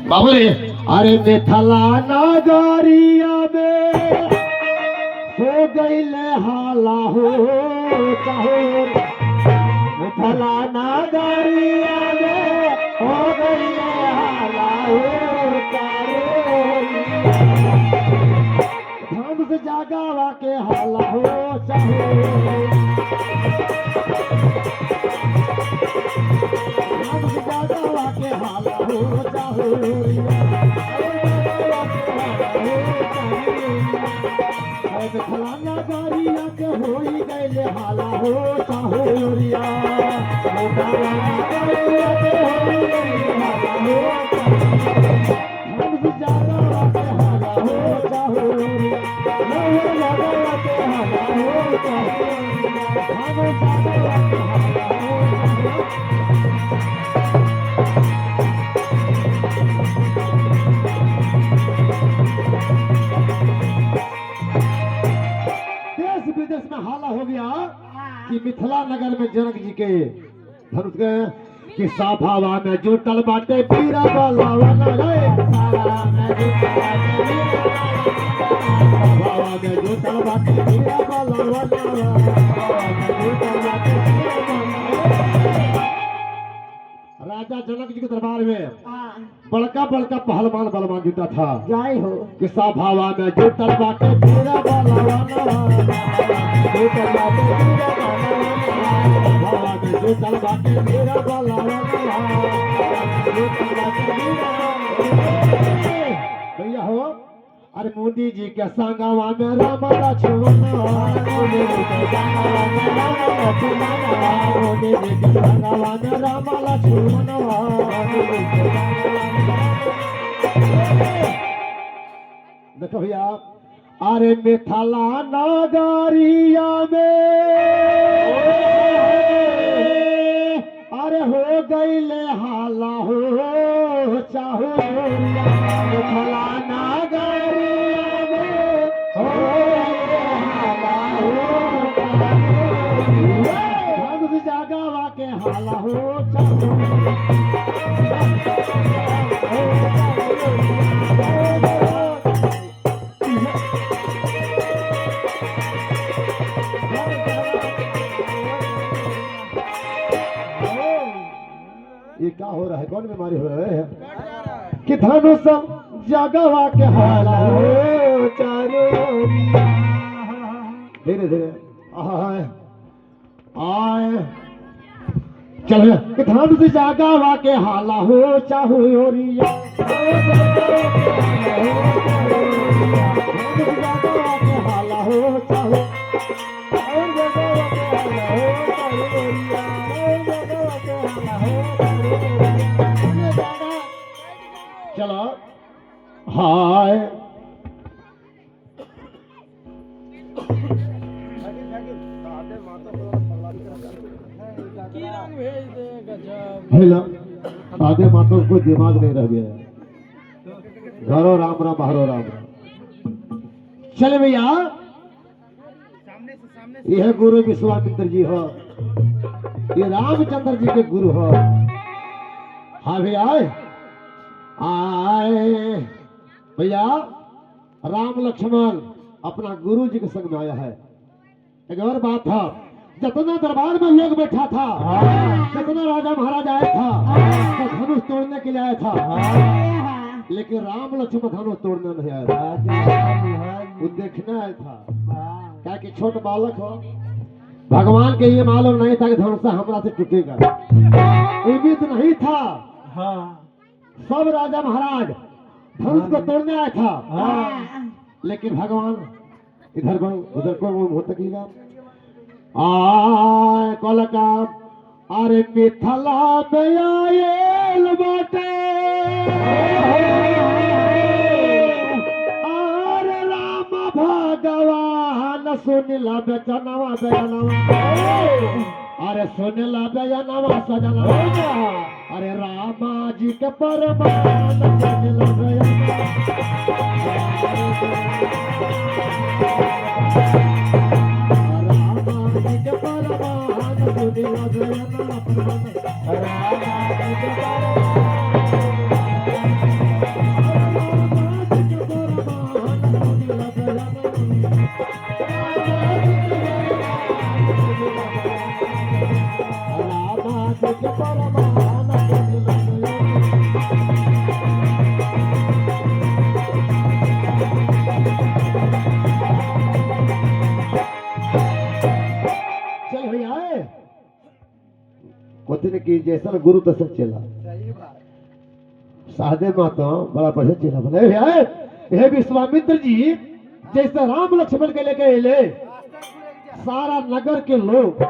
बाबू रे अरे मिथला नगरिया में हो गईले हाला हो चाहो मिथला नगरिया में हो गईले हाला हो चाहो हम से जागावा के हाला हो चाहो के हाला हो चाहो फलाना गाड़िया के होई गए हाला हो चाहो रिया फलाना गाड़िया के होई गए हाला हो हम ज्यादा के हाला हो चाहो रिया लगा के हाला हो चाहो हम ज्यादा के हाला हो विदेश में हाला हो गया कि मिथिला नगर में जनक जी के धनुष के कि साभावा में जुटल बाटे पीरा बलावा गए साभावा में जुटल बाटे पीरा बलावा राजा जनक जी के दरबार में बड़का बड़का पहलवान बलवान जुटा था जय हो कि साभावा में जुटल बाटे पीरा बलावा भैया हो अरे मोदी जी के संगवा में राम लक्ष्मण मोदी जी के संगवा में राम लक्ष्मण देखो भैया अरे मिथला नगरिया में अरे हो गईले हाला हो चाहो मिथला नगरिया में हो गईले हाला हो हम जागावा के हाला हो चाहो ये क्या हो रहा है कौन बीमारी हो रहा है कि धनुष जगवा के हाला हो चारो धीरे धीरे आए आए चल कि धनुष जगवा के हाला हो चाहो ओरिया हाला हो चाहो चलो हाय सादे मातों को दिमाग नहीं रह गया घरों राम राम बाहरों राम राम चले भैया यह गुरु विश्वामित्र जी हो ये रामचंद्र जी के गुरु हो हाँ भैया आए भैया राम लक्ष्मण अपना गुरु जी के संग में आया है एक और बात था जितना दरबार में लोग बैठा था जितना राजा महाराज आया था तो धनुष तोड़ने के लिए आया था लेकिन राम लक्ष्मण धनुष तोड़ने नहीं आया था वो देखने आया था क्या कि छोट बालक हो भगवान के ये मालूम नहीं था कि धनुष हमरा से टूटेगा उम्मीद नहीं था सब राजा महाराज धनुष को तोड़ने आया था लेकिन भगवान इधर को उधर को हो सकेगा कोलका अरे मिथला में आयल बाटे अरे राम भगवान सुनिला बेचनवा अरे सुनिला बेचनवा सजनवा अरे रामा जी के परमान सुनिला बेचनवा कि जैसा गुरु तैसा चेला। सादे माता बड़ा बढ़िया चेला बने हे विश्वामित्र जी जैसे राम लक्ष्मण के लेके ले सारा नगर के लोग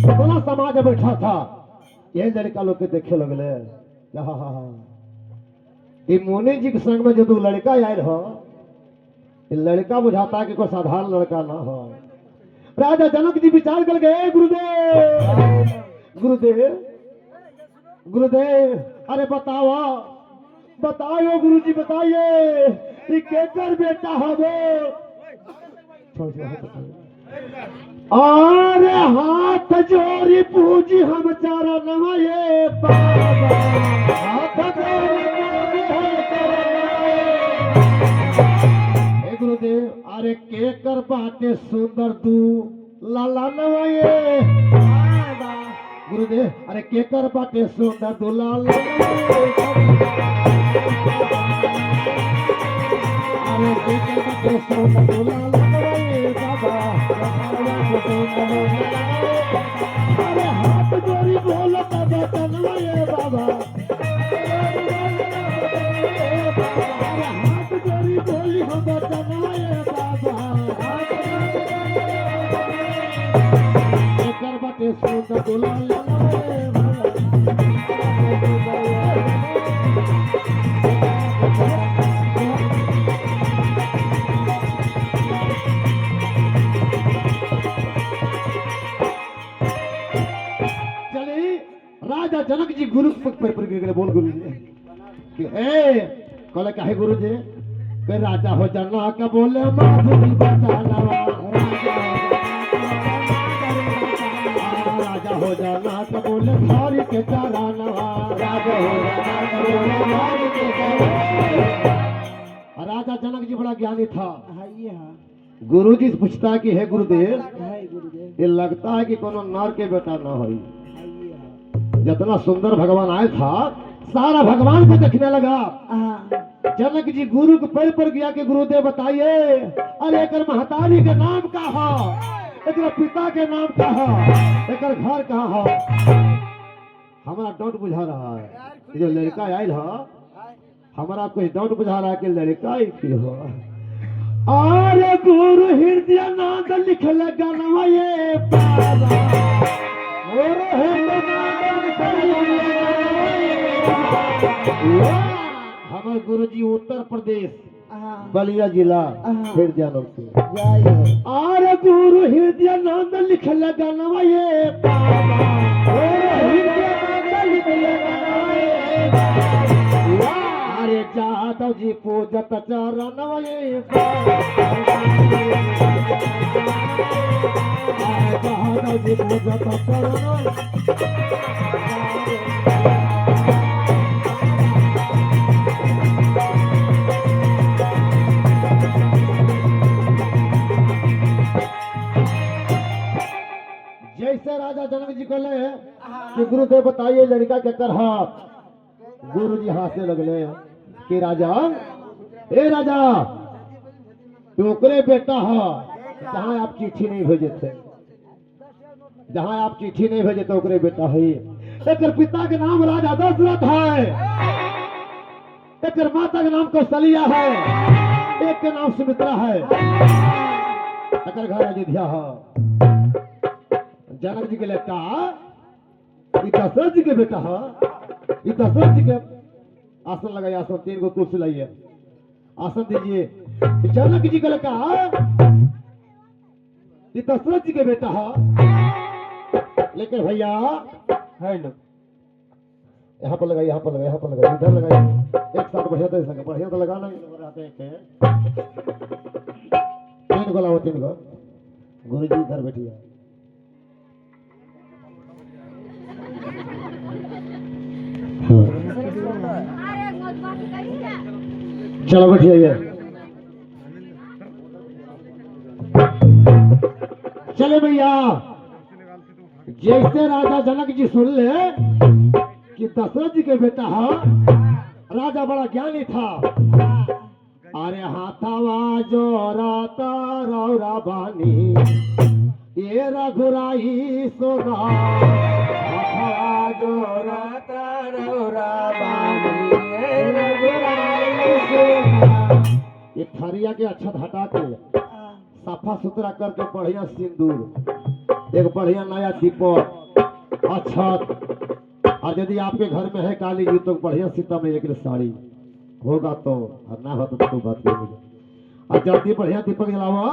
बड़ा समाज बैठा था। ये लड़का लोग के देखे लगले मुनि जी के संग में जो तू लड़का आयल हो लड़का बुझाता कि कोई साधारण लड़का ना हो। राजा जनक जी विचार कर गए गुरुदेव गुरुदेव गुरुदेव अरे बताओ बताओ गुरु जी बताइए केकर बेटा है वो। अरे हाथ जोड़ी पूजी हम चारा नवाये बाबा हाथ जोड़ी गुरुदेव अरे केकर बाटे सुंदर तू लाला नवाये गुरुदेव अरे केकर बाटे सुंदर तू लाला अरे केकर बाटे सुंदर तू लाला नवाये बाबा अरे हाथ जोड़ी बोलो बाबा तनवाये बाबा हाथ जोड़ी बोली हम तनवाये बाबा एकर बाटे सुंदर तू लाला नवाये राजा जनक जी गुरु पर गिर बोल गुरु जी कहले काहे गुरु जी के राजा हो जाना का बोले माधुरी बचाना राजा हो जाना का बोले थारी के चाराना राजा हो जाना का बोले थारी के चाराना। राजा जनक जी बड़ा ज्ञानी था। गुरु जी से पूछता कि हे गुरुदेव ये लगता है कि कोनो नर के बेटा ना हो। जितना सुंदर भगवान आया था सारा भगवान को देखने लगा। जनक जी गुरु के पैर पर गया कि गुरुदेव बताइए अरे एक महतारी के नाम का है एक पिता के नाम का है एक घर कहाँ है। हमारा डाउट बुझा रहा है जो लड़का आयल है हमारा कुछ डाउट बुझा रहा है कि लड़का ही की हो। अरे गुरु हृदय नाद लिख लगा नवाये बाबा हमारे गुरु जी उत्तर प्रदेश बलिया जिला फिर जानो और गुरु हृदय नाद लिख लगा नवाये अरे जादव जी पूजत चरण नवाये जादव जी पूजत चरण जैसे राजा जनक जी को ले कि गुरुदेव बताइए लड़का क्या कर गुरु जी हाथ से लगले कि राजा ए राजा टोकरे बेटा है जहाँ आप चिट्ठी नहीं भेजे थे जहाँ आप चिट्ठी नहीं भेजे तो ओकरे बेटा है। एक पिता के नाम राजा दशरथ है एक माता के नाम कौशल्या है एक के नाम सुमित्रा है एक घर अयोध्या है। जनक जी के बेटा दशरथ जी के बेटा है दशरथ जी के आसन लगाइए आसन 3 गो कुर्सी लाइए आसन दीजिए। जनक जी का लड़का दशरथ जी के बेटा है लेकिन भैया है लोग यहाँ पर लगाइए यहाँ पर लगाइए यहाँ पर लगाइए इधर लगाइए एक साथ बढ़िया तो लगाना ही 3 गो लाओ 3 गो। गुरु जी इधर बैठिए चलो बैठिए चले भैया। जैसे राजा जनक जी सुन ले कि दशरथ जी के बेटा है राजा बड़ा ज्ञानी था। अरे हाथावा जोराता रौरा बानी ये रघुराई सोना ये थरिया के अच्छा हटा के साफा सुथरा करके बढ़िया सिंदूर एक बढ़िया नया दीपक अक्षत और यदि आपके घर में है काली जी तो बढ़िया सीता मैया की साड़ी होगा तो और ना हो तो कोई बात नहीं। और जल्दी बढ़िया दीपक जलाओ।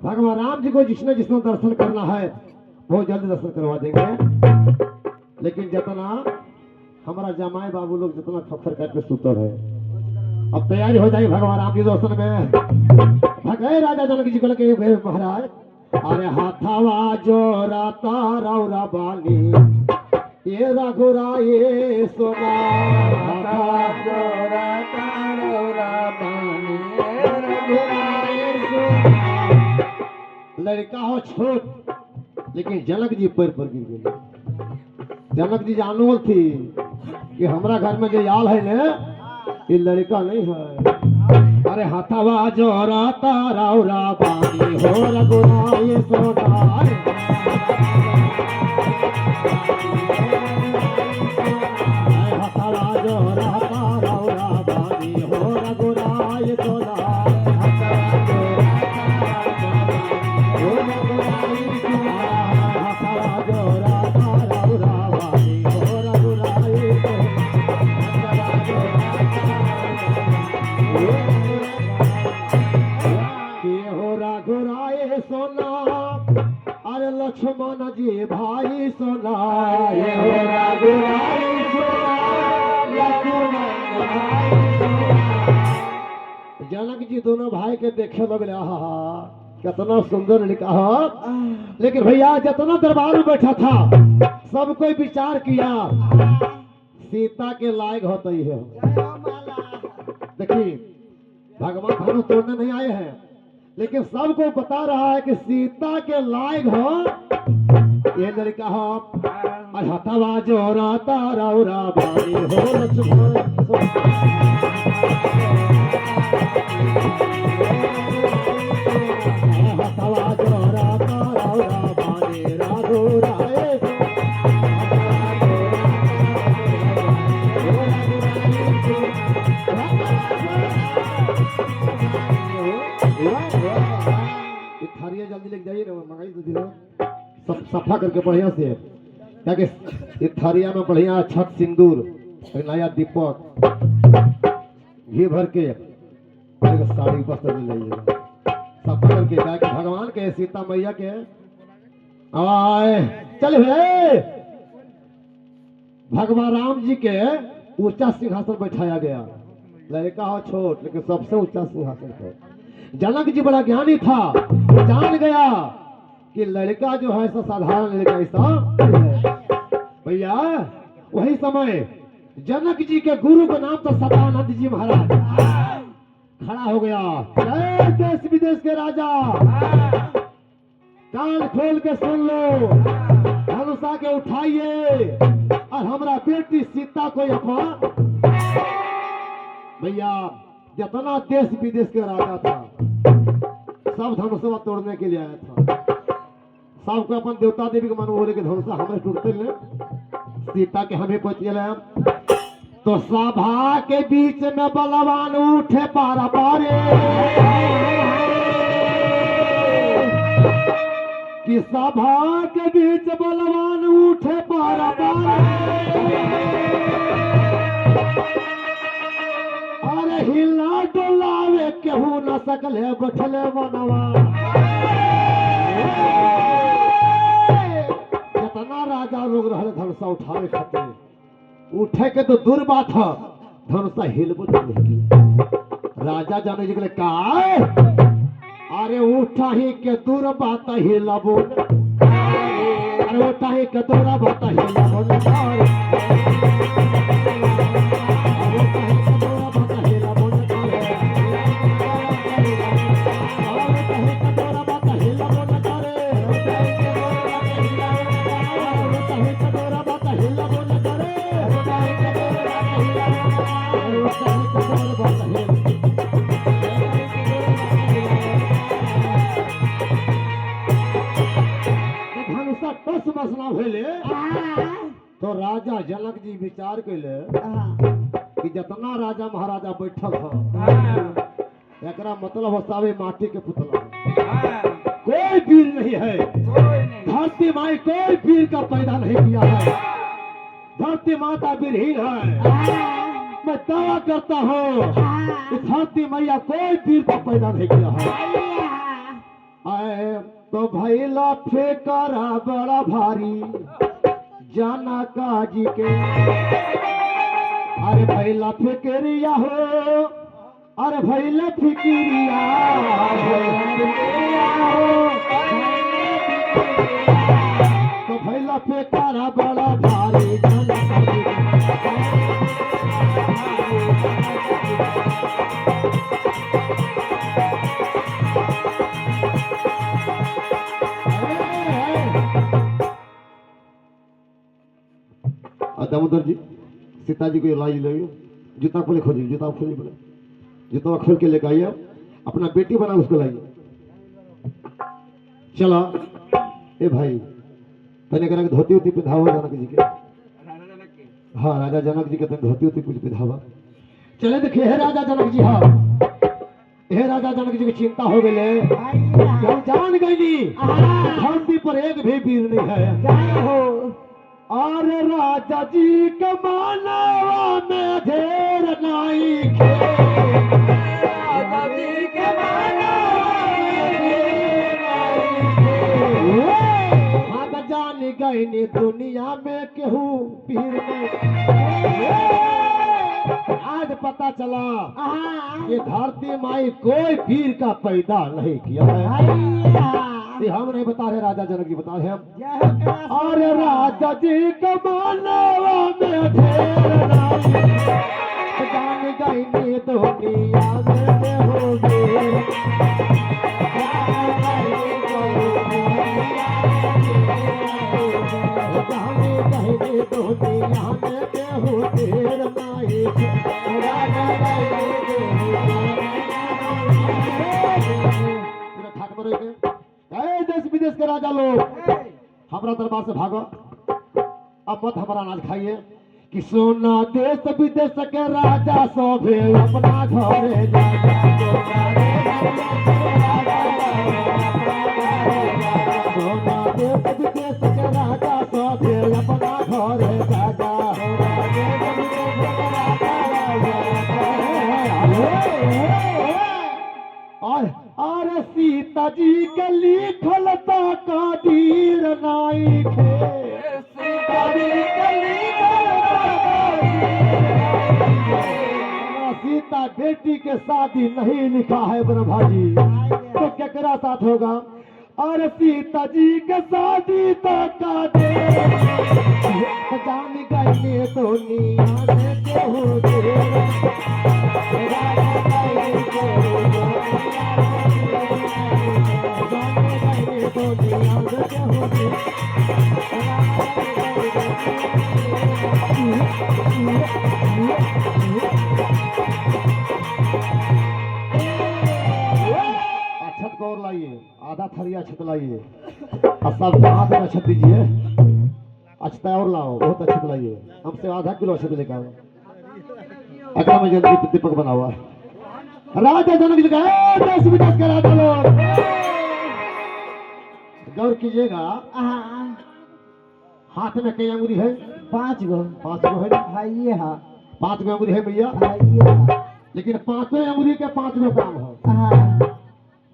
भगवान राम जी को जिसने जिसने दर्शन करना है बहुत जल्दी दर्शन करवा देंगे। लेकिन जितना हमारा जमाई बाबू लोग जितना खप्पर करके सुतर है अब तैयारी हो जाएगी भगवान राम जी दर्शन में। भगे राजा जनक जी को लगे महाराज अरे हाथावा जोरा तारा बाली ये रघुराए सोना हाथा जोरा तारा बाली ये रघुराए सोना। लड़का हो छोट लेकिन जनक जी पैर पर गिर गए। जनक जी जानवर थी कि हमरा घर में जो याल है ने ये लड़का नहीं है। अरे हथवा जोरा तारा बानी हो रघुराए सोना हथवा जोरा तारा बानी हो रघुराए सोना लक्ष्मण जी भाई सोना जनक जी दोनों भाई के देखे लगे कितना सुंदर लिखा हो। लेकिन भैया जितना दरबार में बैठा था सब कोई विचार किया सीता के लायक होता ही है। देखिए भगवान धनुष तोड़ने नहीं आए हैं लेकिन सबको बता रहा है कि सीता के लायक हो ये लड़का हो। और हथवा जोरा तारा बानी हो लक्ष्मण हथवा जोरा तारा बानी रघुराए थारिया जल्दी लेके जाइए ना मंगाई तो दिलो सब सफा करके बढ़िया से ताकि ये थारिया में बढ़िया छत सिंदूर नया दीपक घी भर के साड़ी वस्त्र ले जाइएगा सफा करके ताकि भगवान के सीता मैया के आए चल भे भगवान राम जी के ऊंचा सिंहासन बैठाया गया। लड़का हो छोट लेकिन सबसे ऊंचा सिंहासन था। जनक जी बड़ा ज्ञानी था जान गया कि लड़का जो है ऐसा साधारण लड़का ऐसा भैया। वही समय जनक जी के गुरु का नाम तो सदानंद जी महाराज खड़ा हो गया। जय देश विदेश के राजा कान खोल के सुन लो धनुषा के उठाइए और हमारा बेटी सीता को अपना भैया जितना देश विदेश के राजा था सब धनुषा तोड़ने के लिए आया था। सबको अपन देवता देवी के मन बोले कि धनुषा हमें टूटते ले सीता के हमें पहुंचे तो सभा के बीच में बलवान उठे पारा पारे कि सभा के बीच बलवान उठे पारा पारे अरे हिला डोलावे केहू न सकले बैठले बनवा। जितना राजा लोग रहे धनुषा उठावे खातिर उठे के तो दूर बात है धनुषा हिलबो नहीं। राजा जाने के लिए का अरे उठा ही के दूर बात हिलबो अरे उठा ही के दूर बात हिलबो तो राजा जनक जी विचार कैले कि जितना राजा महाराजा बैठल है एकरा मतलब होसावे माटी के पुतला कोई वीर नहीं है। धरती माई कोई वीर का पैदा नहीं किया है। धरती माता वीरहीन है। मैं दावा करता हूँ कि धरती मैया कोई वीर का पैदा नहीं किया है। आए तो भैला फेकरा बड़ा भारी जनका जी के। अरे भैला फिक्रिया हो, अरे भैला फिक्रिया तो भैला फेकरा बड़ा भारी जनका जी के। दामोदर जी सीता जी को लाई लाइए, जूता खोले खोलिए, जूता खोलिए, बोले जूता खोल के लेकर आइए, अपना बेटी बना उसको लाइए। चला ए भाई तने करा धोती उती पिधावा जनक जी के। हाँ राजा जनक जी के तने धोती उती कुछ पिधावा। चले देखिए हे राजा जनक जी। हाँ हे राजा जनक जी की चिंता हो गई, हम जान गई धरती पर एक भी वीर नहीं है। अरे राजा जी के मानवा में ढेर नाई खे। राजा जी के हम जान गए नी दुनिया में केहू पीर नहीं। आज पता चला ये धरती माई कोई वीर का पैदा नहीं किया है। ये हम नहीं बता रहे, राजा जनक जी बता रहे हम। और राजा जी के मानवा में ढेर नाई जान गई नी दुनिया में हो वीर। देश विदेश के राजा लोग हमारा दरबार से भागो, अब मत हमारा अनाज खाइए कि सोना देश विदेश के राजा सोभे अपना घरे जागा। सोना देश विदेश के राजा सोभे अपना घरे जागा। और सीता जी के लिखल ता कादीर नाई खे। सीता जी के सीता बेटी के शादी नहीं लिखा है ब्रह्मा जी, तो केकरा साथ होगा। और सीता जी के शादी तो कादीर जान गई दुनिया में केहू अक्षत को और लाइए, आधा थरिया अक्षत लाइए और सब हाथ में अक्षत दीजिए। अक्षता और लाओ, बहुत अक्षत लाइए, हमसे आधा किलो अक्षत लेकर आओ। अगर में जल्दी दीपक बना हुआ राजा जनक जी का देश विदेश के राजा लोग गौर कीजिएगा। हाथ में कई अंगुरी है? 5 गो। 5 गो है ना? ये हाँ 5 गो अंगुरी है भैया। लेकिन 5 अंगुरी के 5 गो काम है।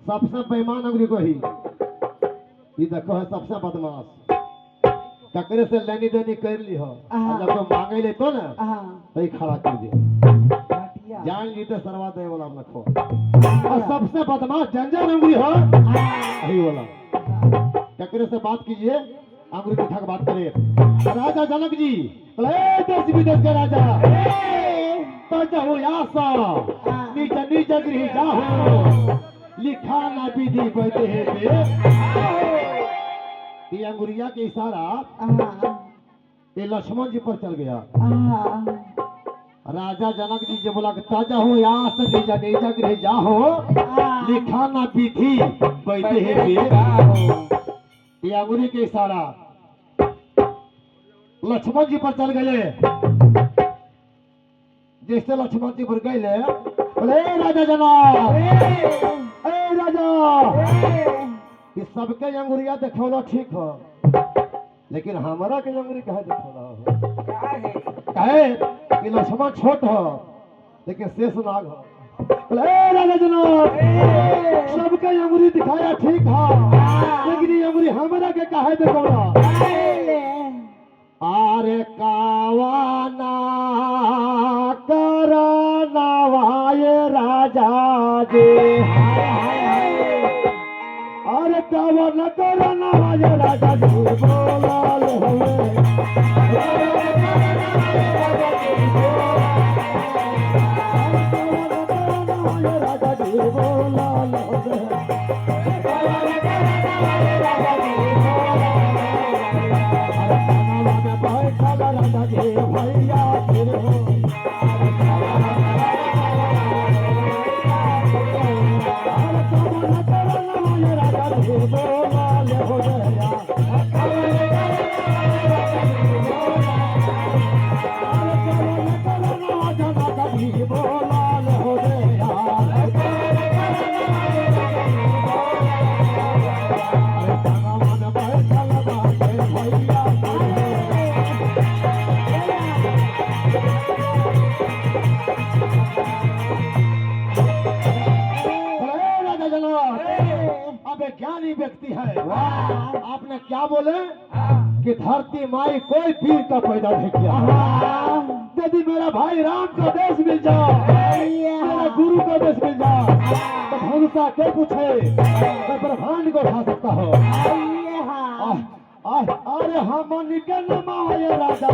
सबसे बेईमान अंगुरी को ही ये देखो है, सबसे बदमाश ककरे से लेनी देनी कर ली हो, जब तो मांगे ले तो ना तो खड़ा कर दिया जान जीते सरवा दे वाला रखो। और सबसे बदमाश जंजर अंगुरी हो यही वाला। ककरे से बात कीजिए, अंगुरी उठा के बात करे। राजा जनक जी देश विदेश के राजा तो जाओ यासा नीचे नीचे गृह जाओ लिखा ना विधि बदे ये अंगुरिया के इशारा ये लक्ष्मण जी पर चल गया। राजा जनक जी जो बोला ताजा हो यास नीचा नीचा गृह जाओ लिखा ना विधि बदे ये अंगुरी के इशारा लक्ष्मण जी पर चल गए। जैसे लक्ष्मण जी पर गए बोले राजा जनाब, ए राजा, ये सबके अंगुरिया देखौला ठीक हो, लेकिन हमारा के अंगुरी कहे देखौला हो? कहे कि लक्ष्मण छोट हो लेकिन शेष नाग हो। बोले ए राजा जनाब, सबके अंगुरी दिखाया ठीक हो, लेकिन ये अंगुरी हमारा के कहे देखौला? अरे कावाना करना वाये राजा जी, अरे कावाना करना वाये राजा जी बोलाल हुए। राजा जी बोलाल हुए। ज्ञानी व्यक्ति है। आपने क्या बोले कि धरती माई कोई वीर का पैदा नहीं किया। यदि मेरा भाई राम का देश मिल जाए, मेरा गुरु का देश मिल जाए, तो धनुषा क्या पूछे, मैं ब्रह्मांड को उठा सकता हूँ। अरे हम निकल माय राजा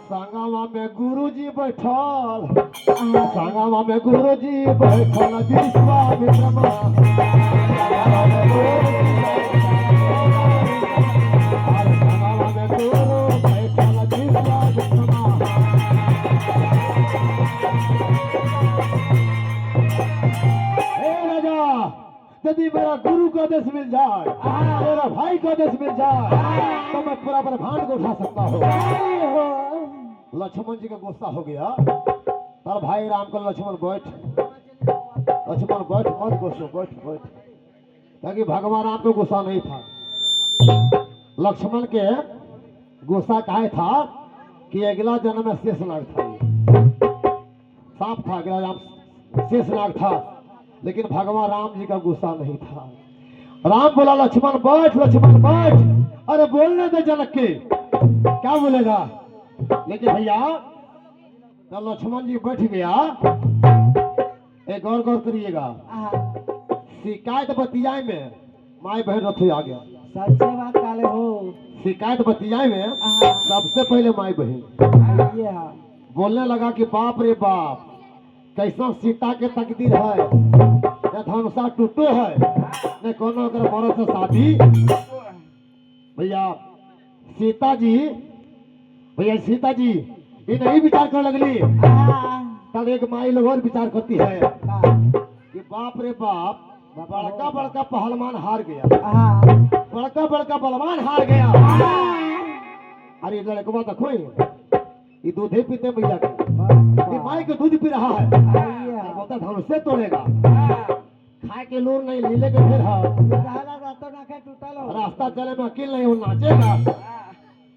संगमा में गुरुजी बैठल, संगमा में गुरुजी बैठल विश्वामित्र। यदि मेरा गुरु का देश मिल जाए, मेरा भाई का देश मिल जाए, तो मैं पूरा ब्रह्मांड को उठा सकता हूँ। लक्ष्मण जी का गुस्सा हो गया। तार भाई राम को लक्ष्मण बैठ, लक्ष्मण बैठ, मत गुस्सो, बैठ बैठ, ताकि भगवान राम को गुस्सा नहीं था। लक्ष्मण के गुस्सा काहे था कि अगला जन्म में शेषनाग था, सांप था, अगला जन्म शेषनाग था, लेकिन भगवान राम जी का गुस्सा नहीं था। राम बोला लक्ष्मण बैठ, लक्ष्मण बैठ। अरे बोलने दे जनक के, क्या बोलेगा? लेकिन भैया जब लक्ष्मण जी बैठ गया, एक गौर गौर करिएगा, शिकायत बतियाए में माई बहन रथी आ गया। सच्चे बात काले हो, शिकायत बतियाए में सबसे पहले माई बहन बोलने लगा कि बाप रे बाप, कैसा सीता के तकदीर है, न धनुषा टूटो है, न कोनो अगर मरद से शादी। भैया सीता जी, भैया सीता जी ये नहीं विचार कर लगली, तब एक माई लोग और विचार करती है कि बाप रे बाप, बड़का बड़का पहलवान हार गया, बड़का बड़का बलवान हार गया। अरे लड़कवा देखो ये दूध ही पीते भैया के, माई के दूध पी रहा है, बोलता धनुष से तोड़ेगा, खाए के लोर नहीं लीले के फिर रास्ता चले में अकेले नहीं, वो नाचेगा।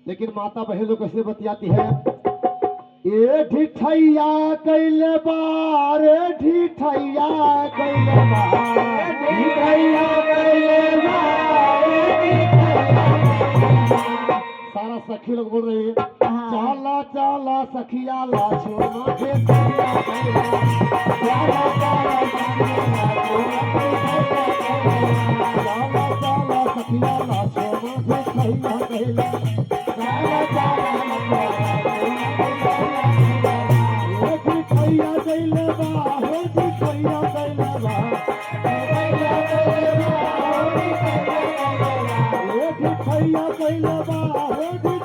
लेकिन माता बहन लोग कैसे बतियाती है, ये ठिठैया कैले बार, ठिठैया कैले बार, ठिठैया कैले बार। सारा सखी लोग बोल रही है, चला चला सखिया लाछो माथे, सखिया लाछो माथे,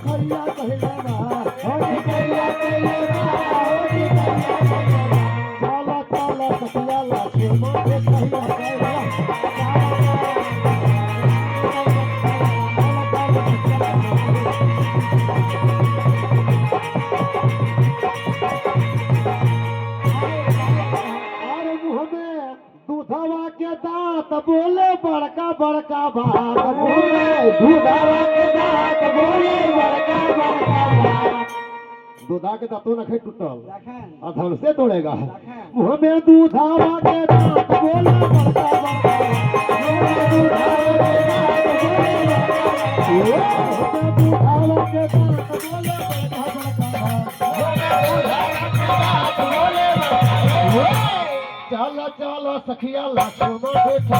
खैया के दांत बोले बड़का बड़का बात बोले दूधावा के दांत बोले बड़का बड़का बात दूधा के दांतों न टूटल लखन अधन से तोड़ेगा लखन मुँह में दूधावा के दांत बोले बड़का बड़का दूधावा के दांत बोले चलो चलो सखिया लक्ष्मण देखिया